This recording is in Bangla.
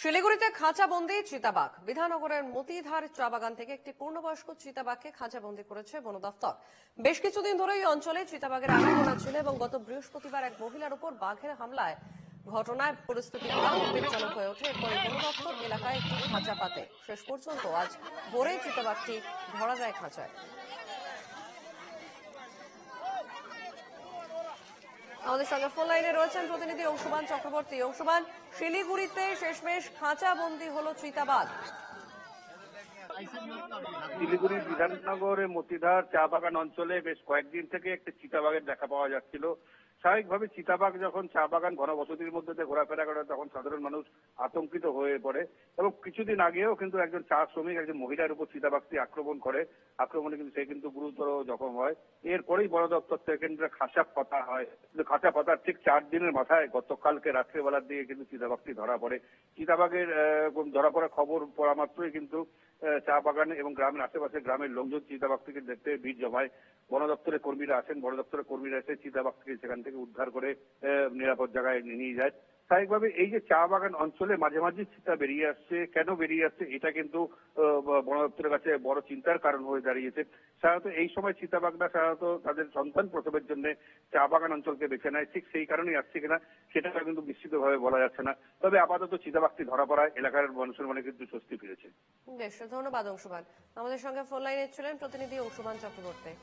শিলিগুড়িতে খাঁচাবন্দি চিতাবাঘ। বিধাননগরের মতিধার চা বাগান থেকে একটি পূর্ণবয়স্ক চিতাবাঘকে খাঁচাবন্দি করেছে বন দফতর। বেশ কিছুদিন ধরে এই অঞ্চলে চিতাবাঘের আনাগোনা ছিল এবং গত বৃহস্পতিবার এক মহিলার উপর বাঘের হামলায় ঘটনায় পরিস্থিতি আরো উদ্বেগজনক হয়ে ওঠে। এরপরে বন দফতর এলাকায় একটি খাঁচা পাতে। শেষ পর্যন্ত আজ ভোরে চিতাবাঘটি ধরা যায় খাঁচায়। আমাদের সঙ্গে ফোন লাইনে রয়েছেন প্রতিনিধি অংশুমান চক্রবর্তী। অংশুমান, শিলিগুড়িতে শেষমেশ খাঁচাবন্দি হলো চিতাবাঘ। শিলিগুড়ির বিধাননগরের মতিধার চা বাগান অঞ্চলে বেশ কয়েকদিন থেকে একটি চিতাবাঘের দেখা পাওয়া যাচ্ছিল। স্বাভাবিকভাবে চিতাবাঘ যখন চা বাগান ঘনবসতির মধ্যে দিয়ে ঘোরাফেরা করে তখন সাধারণ মানুষ আতঙ্কিত হয়ে পড়ে এবং কিছুদিন আগেও কিন্তু একজন চা শ্রমিক একজন মহিলার উপর চিতাবাঘটি আক্রমণ করে। আক্রমণে কিন্তু সে কিন্তু গুরুতর জখম হয়। এরপরেই বন দপ্তর থেকে কিন্তু খাঁচা পাতা হয়, কিন্তু খাঁচা পাতার ঠিক 4 দিনের মাথায় গতকালকে রাত্রেবেলার দিকে কিন্তু চিতাবাঘটি ধরা পড়ে। চিতাবাঘের ধরা পড়ার খবর পড়া মাত্রই কিন্তু চা বাগানে এবং গ্রামের আশেপাশে গ্রামের লোকজন চিতাবাঘটিকে দেখতে ভিড় জমায়। বন দপ্তরের কর্মীরা আসেন, বন দপ্তরের কর্মীরা এসে চিতাবাঘটিকে সেখান থেকে উদ্ধার করে নিরাপদ জায়গায় নিয়ে যায়। স্বাভাবিকভাবে এই যে চা বাগান অঞ্চলে মাঝে মাঝে চিতা বেরিয়ে আসছে, কেন বেরিয়ে আসছে এটা কিন্তু বন দপ্তরের কাছে বড় চিন্তার কারণ হয়ে দাঁড়িয়েছে। সাধারণত এই সময় চিতাবাঘরা সাধারণত তাদের সন্তান প্রসবের জন্য চা বাগান অঞ্চলকে বেছে নেয়, ঠিক সেই কারণেই আসছে কিনা সেটা কিন্তু নিশ্চিতভাবে বলা যাচ্ছে না। তবে আপাতত চিতাবাঘটি ধরা পড়ায় এলাকার মানুষের মনে কিন্তু স্বস্তি ফিরেছে। বেশ, ধন্যবাদ অংশুমান। আমাদের সঙ্গে ফোন লাইনে ছিলেন প্রতিনিধি অংশুমান চক্রবর্তী।